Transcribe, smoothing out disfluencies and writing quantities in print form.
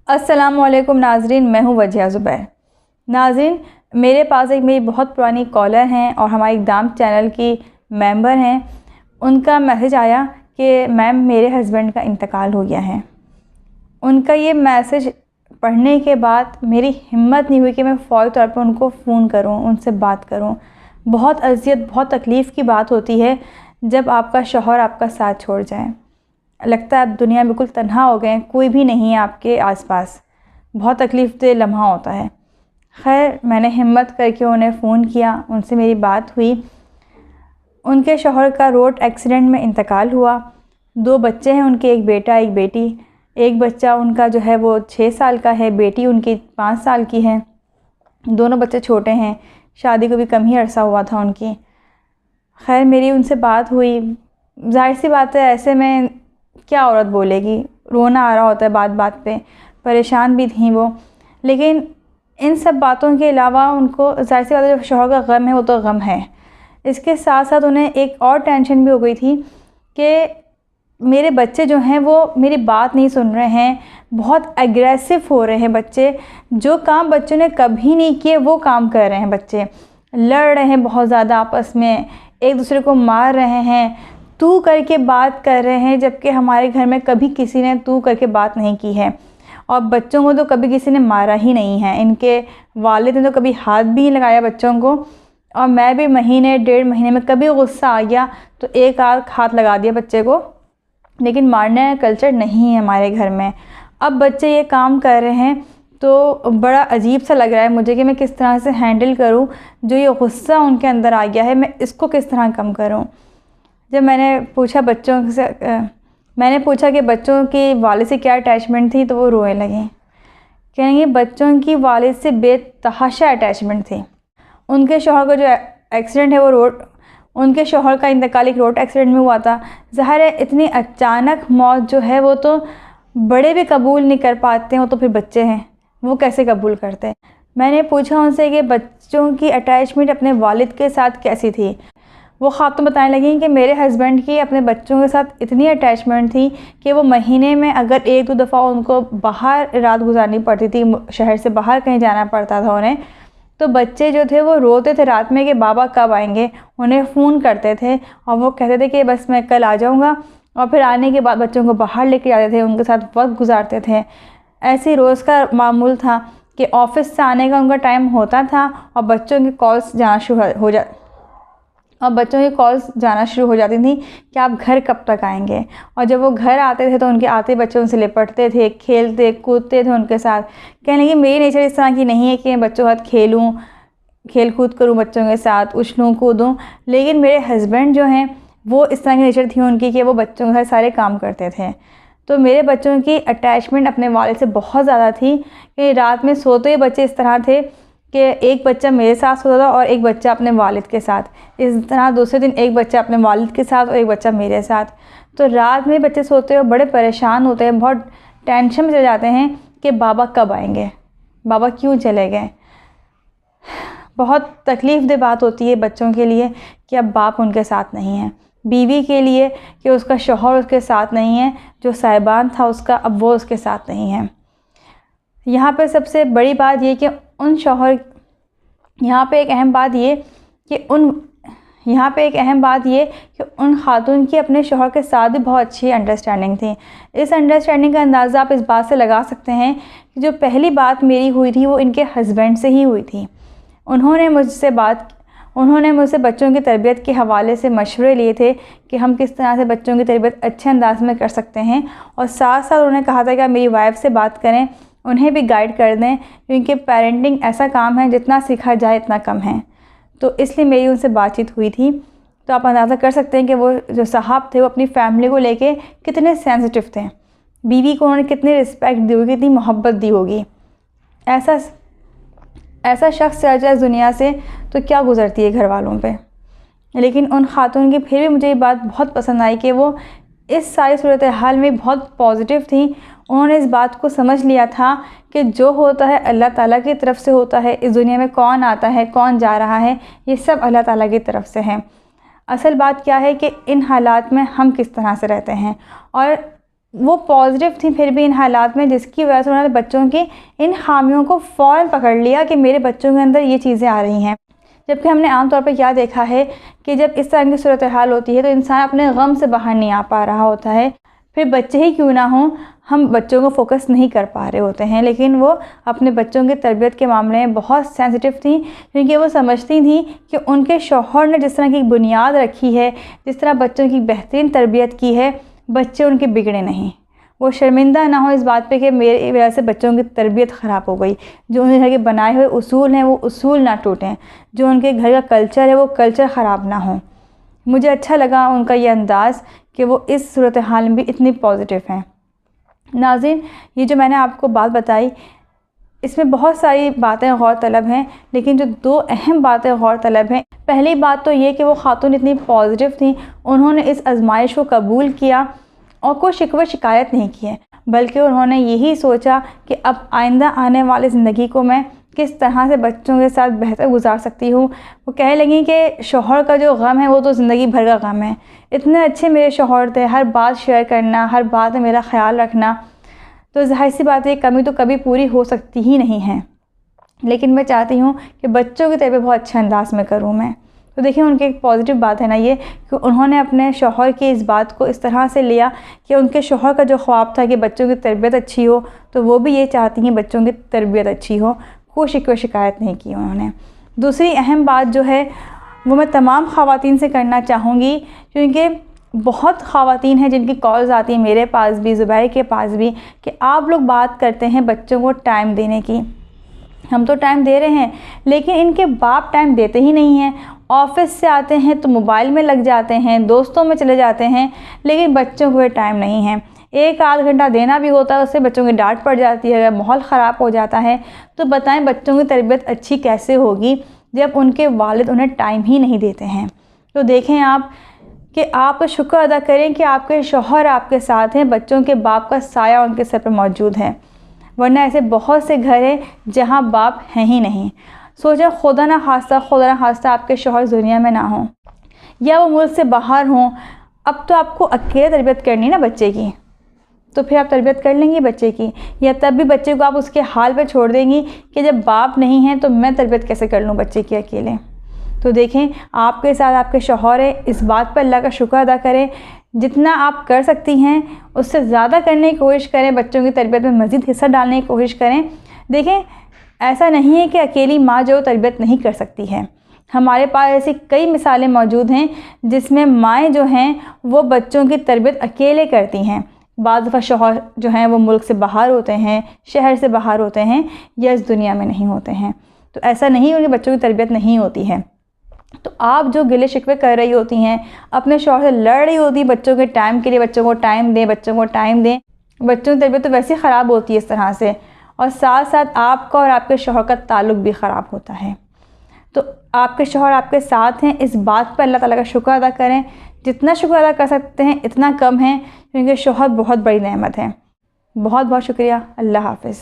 अस्सलामुअलैकुम नाज़रीन, मैं हूँ वजिया ज़ुबैर। नाज़रीन, मेरे पास एक मेरी बहुत पुरानी कॉलर हैं और हमारे इक़दाम चैनल की मेंबर हैं। उनका मैसेज आया कि मैम मेरे हस्बैंड का इंतकाल हो गया है। उनका ये मैसेज पढ़ने के बाद मेरी हिम्मत नहीं हुई कि मैं फ़ौरी तौर पर उनको फ़ोन करूँ, उनसे बात करूँ। बहुत अज़ियत, बहुत तकलीफ़ की बात होती है जब आपका शौहर आपका साथ छोड़ जाए। लगता है आप दुनिया में बिल्कुल तन्हा हो गए, कोई भी नहीं है आपके आसपास। बहुत तकलीफ़देह लम्हा होता है। खैर, मैंने हिम्मत करके उन्हें फ़ोन किया, उनसे मेरी बात हुई। उनके शौहर का रोड एक्सीडेंट में इंतकाल हुआ। 2 बच्चे हैं उनके, एक बेटा एक बेटी। एक बच्चा उनका जो है वो 6 साल का है, बेटी उनकी 5 साल की है। दोनों बच्चे छोटे हैं, शादी को भी कम ही अरसा हुआ था उनकी। खैर, मेरी उनसे बात हुई। ज़ाहिर सी बात है, ऐसे में क्या औरत बोलेगी, रोना आ रहा होता है बात बात पे। परेशान भी थी वो, लेकिन इन सब बातों के अलावा उनको ज़ाहिर सी बात है, जो शौहर का गम है वो तो गम है। इसके साथ साथ उन्हें एक और टेंशन भी हो गई थी कि मेरे बच्चे जो हैं वो मेरी बात नहीं सुन रहे हैं, बहुत एग्रेसिव हो रहे हैं बच्चे। जो काम बच्चों ने कभी नहीं किए वो काम कर रहे हैं बच्चे। लड़ रहे हैं बहुत ज़्यादा आपस में, एक दूसरे को मार रहे हैं, तू करके बात कर रहे हैं, जबकि हमारे घर में कभी किसी ने तू करके बात नहीं की है। और बच्चों को तो कभी किसी ने मारा ही नहीं है। इनके वालिद ने तो कभी हाथ भी नहीं लगाया बच्चों को। और मैं भी महीने 1.5 महीने में कभी गुस्सा आ गया तो एक आध हाथ लगा दिया बच्चे को, लेकिन मारने का कल्चर नहीं है हमारे घर में। अब बच्चे ये काम कर रहे हैं तो बड़ा अजीब सा लग रहा है मुझे कि मैं किस तरह से हैंडल करूं। जो ये गुस्सा उनके अंदर आ गया है, मैं इसको किस तरह कम करूं। जब मैंने पूछा कि बच्चों की वालिद से क्या अटैचमेंट थी, तो वो रोने लगी। कहेंगे बच्चों की वालिद से बेतहाशा अटैचमेंट थी। उनके शौहर का जो एक्सीडेंट है वो उनके शौहर का इंतकाल एक रोड एक्सीडेंट में हुआ था। ज़ाहिर है, इतनी अचानक मौत जो है वो तो बड़े भी कबूल नहीं कर पाते हैं, वो तो फिर बच्चे हैं, वो कैसे कबूल करते हैं। मैंने पूछा उनसे कि बच्चों की अटैचमेंट अपने वालिद के साथ कैसी थी। वो ख़ातून बताने लगी कि मेरे हस्बैंड की अपने बच्चों के साथ इतनी अटैचमेंट थी कि वो महीने में अगर 1-2 दफ़ा उनको बाहर रात गुजारनी पड़ती थी, शहर से बाहर कहीं जाना पड़ता था उन्हें, तो बच्चे जो थे वो रोते थे रात में कि बाबा कब आएंगे। उन्हें फ़ोन करते थे और वो कहते थे कि बस मैं कल आ जाऊँगा। और फिर आने के बाद बच्चों को बाहर लेके जाते थे, उनके साथ वक्त गुजारते थे। ऐसे रोज़ का मामूल था कि ऑफ़िस से आने का उनका टाइम होता था और बच्चों की कॉल्स जाना शुरू हो जाती थी कि आप घर कब तक आएंगे। और जब वो घर आते थे तो उनके आते बच्चे उनसे लिपटते थे, खेलते कूदते थे उनके साथ। कहने लगी मेरी नेचर इस तरह की नहीं है कि मैं बच्चों के साथ खेलूँ, खेल कूद करूँ, बच्चों के साथ उछलूँ कूदूँ। लेकिन मेरे हस्बैंड जो हैं वो इस तरह की नेचर थी उनकी कि वो बच्चों के साथ सारे काम करते थे। तो मेरे बच्चों की अटैचमेंट अपने वालिद से बहुत ज़्यादा थी कि रात में सोते हुए बच्चे इस तरह थे कि एक बच्चा मेरे साथ सोता था और एक बच्चा अपने वालिद के साथ। इस तरह दूसरे दिन एक बच्चा अपने वालिद के साथ और एक बच्चा मेरे साथ। तो रात में बच्चे सोते हुए बड़े परेशान होते हैं, बहुत टेंशन में चले जाते हैं कि बाबा कब आएंगे, बाबा क्यों चले गए। बहुत तकलीफ़देह बात होती है बच्चों के लिए कि अब बाप उनके साथ नहीं है। बीवी के लिए कि उसका शौहर उसके साथ नहीं है, जो साहिबान था उसका अब वो उसके साथ नहीं है। यहाँ पे सबसे बड़ी बात ये कि यहाँ पे एक अहम बात ये कि उन खातून की अपने शौहर के साथ भी बहुत अच्छी अंडरस्टैंडिंग थी। इस अंडरस्टैंडिंग का अंदाज़ा आप इस बात से लगा सकते हैं कि जो पहली बात मेरी हुई थी वो इनके हस्बैंड से ही हुई थी। उन्होंने मुझसे बच्चों की तरबियत के हवाले से मशवरे लिए थे कि हम किस तरह से बच्चों की तरबियत अच्छे अंदाज में कर सकते हैं। और साथ साथ उन्होंने कहा था कि आप मेरी वाइफ से बात करें, उन्हें भी गाइड कर दें, क्योंकि पेरेंटिंग ऐसा काम है जितना सीखा जाए इतना कम है। तो इसलिए मेरी उनसे बातचीत हुई थी। तो आप अंदाज़ा कर सकते हैं कि वो जो साहब थे वो अपनी फ़ैमिली को लेके कितने सेंसिटिव थे। बीवी को उन्होंने कितनी रिस्पेक्ट दी होगी, कितनी मोहब्बत दी होगी। ऐसा शख्स चल जाए दुनिया से तो क्या गुज़रती है घर वालों पे। लेकिन उन खातून की फिर भी मुझे ये बात बहुत पसंद आई कि वो इस सारी सूरत हाल में बहुत पॉजिटिव थी। उन्होंने इस बात को समझ लिया था कि जो होता है अल्लाह ताला की तरफ से होता है। इस दुनिया में कौन आता है, कौन जा रहा है, ये सब अल्लाह ताला की तरफ से है। असल बात क्या है कि इन हालात में हम किस तरह से रहते हैं। और वो पॉजिटिव थी फिर भी इन हालात में, जिसकी वजह से उन्होंने बच्चों की इन खामियों को फ़ौरन पकड़ लिया कि मेरे बच्चों के अंदर ये चीज़ें आ रही हैं। जबकि हमने आम तौर पर क्या देखा है कि जब इस तरह की सूरत हाल होती है तो इंसान अपने गम से बाहर नहीं आ पा रहा होता है, फिर बच्चे ही क्यों ना हों, हम बच्चों को फोकस नहीं कर पा रहे होते हैं। लेकिन वो अपने बच्चों की तरबियत के मामले में बहुत सेंसिटिव थी, क्योंकि वो समझती थी कि उनके शौहर ने जिस तरह की बुनियाद रखी है, जिस तरह बच्चों की बेहतरीन तरबियत की है, बच्चे उनके बिगड़े नहीं, वो शर्मिंदा ना हो इस बात पे कि मेरी वजह से बच्चों की तरबियत ख़राब हो गई। जो उनके घर के बनाए हुए उसूल हैं वो उसूल ना टूटें, जो उनके घर का कल्चर है वो कल्चर ख़राब ना हो। मुझे अच्छा लगा उनका ये अंदाज़ कि वो इस सूरत हाल में भी इतनी पॉजिटिव हैं। नाज़रीन, ये जो मैंने आपको बात बताई इसमें बहुत सारी बातें गौर तलब हैं, लेकिन जो 2 अहम बातें गौर तलब हैं, पहली बात तो ये कि वो ख़ातून इतनी पॉजिटिव थी, उन्होंने इस आजमाइश को कबूल किया और कोई शिकवा शिकायत नहीं की है, बल्कि उन्होंने यही सोचा कि अब आइंदा आने वाली ज़िंदगी को मैं किस तरह से बच्चों के साथ बेहतर गुजार सकती हूँ। वो कहने लगी कि शौहर का जो गम है वो तो ज़िंदगी भर का गम है, इतने अच्छे मेरे शौहर थे, हर बात शेयर करना, हर बात में मेरा ख्याल रखना, तो ज़ाहिर सी बात है कमी तो कभी पूरी हो सकती ही नहीं है। लेकिन मैं चाहती हूँ कि बच्चों की तरबियत बहुत अच्छे अंदाज में करूँ मैं। तो देखिए उनकी एक पॉजिटिव बात है ना ये कि उन्होंने अपने शौहर की इस बात को इस तरह से लिया कि उनके शौहर का जो ख्वाब था कि बच्चों की तरबियत अच्छी हो, तो वो भी ये चाहती हैं बच्चों की तरबियत अच्छी हो, कोई शिकवा शिकायत नहीं की उन्होंने। दूसरी अहम बात जो है वो मैं तमाम ख़वातीन से करना चाहूँगी, क्योंकि बहुत ख़वातीन हैं जिनकी कॉल्स आती हैं मेरे पास भी, ज़ुबैर के पास भी, कि आप लोग बात करते हैं बच्चों को टाइम देने की। हम तो टाइम दे रहे हैं लेकिन इनके बाप टाइम देते ही नहीं हैं। ऑफ़िस से आते हैं तो मोबाइल में लग जाते हैं, दोस्तों में चले जाते हैं, लेकिन बच्चों को टाइम नहीं है। 1 आध घंटा देना भी होता है, उससे बच्चों की डांट पड़ जाती है, अगर माहौल ख़राब हो जाता है। तो बताएं बच्चों की तरबियत अच्छी कैसे होगी जब उनके वालिद उन्हें टाइम ही नहीं देते हैं। तो देखें आप कि आप शुक्र अदा करें कि आपके शौहर आपके साथ हैं, बच्चों के बाप का साया उनके सर पर मौजूद है, वरना ऐसे बहुत से घर हैं जहाँ बाप हैं ही नहीं। सोचें खुदा ना खास्ता आपके शौहर दुनिया में ना हों या वो मुल्क से बाहर हों, अब तो आपको अकेले तरबियत करनी ना बच्चे की, तो फिर आप तरबियत कर लेंगी बच्चे की, या तब भी बच्चे को आप उसके हाल पे छोड़ देंगी कि जब बाप नहीं है तो मैं तरबियत कैसे कर लूँ बच्चे की अकेले। तो देखें आपके साथ आपके शौहर है, इस बात पर अल्लाह का शुक्र अदा करें, जितना आप कर सकती हैं उससे ज़्यादा करने की कोशिश करें, बच्चों की तरबियत में मज़ीद हिस्सा डालने की कोशिश करें। देखें ऐसा नहीं है कि अकेली माँ जो तरबियत नहीं कर सकती है, हमारे पास ऐसी कई मिसालें मौजूद हैं जिसमें माएँ जो हैं वो बच्चों की तरबियत अकेले करती हैं। बाज़ दफ़ा शौहर जो हैं वो मुल्क से बाहर होते हैं, शहर से बाहर होते हैं या इस दुनिया में नहीं होते हैं, तो ऐसा नहीं उनके बच्चों की तरबियत नहीं होती है। तो आप जो गिले शिकवे कर रही होती हैं, अपने शौहर से लड़ रही होती बच्चों के टाइम के लिए, बच्चों को टाइम दें, बच्चों को टाइम दें, बच्चों की तरबियत तो वैसे ही ख़राब होती है इस तरह से, और साथ साथ आपका और आपके शौहर का ताल्लुक़ भी ख़राब होता है। तो आपके शौहर आपके साथ हैं, इस बात पर अल्लाह ताला का शुक्र अदा करें। जितना शुक्र अदा कर सकते हैं इतना कम है, क्योंकि शौहर बहुत बड़ी नेमत है। बहुत बहुत शुक्रिया। अल्लाह हाफ़िज़।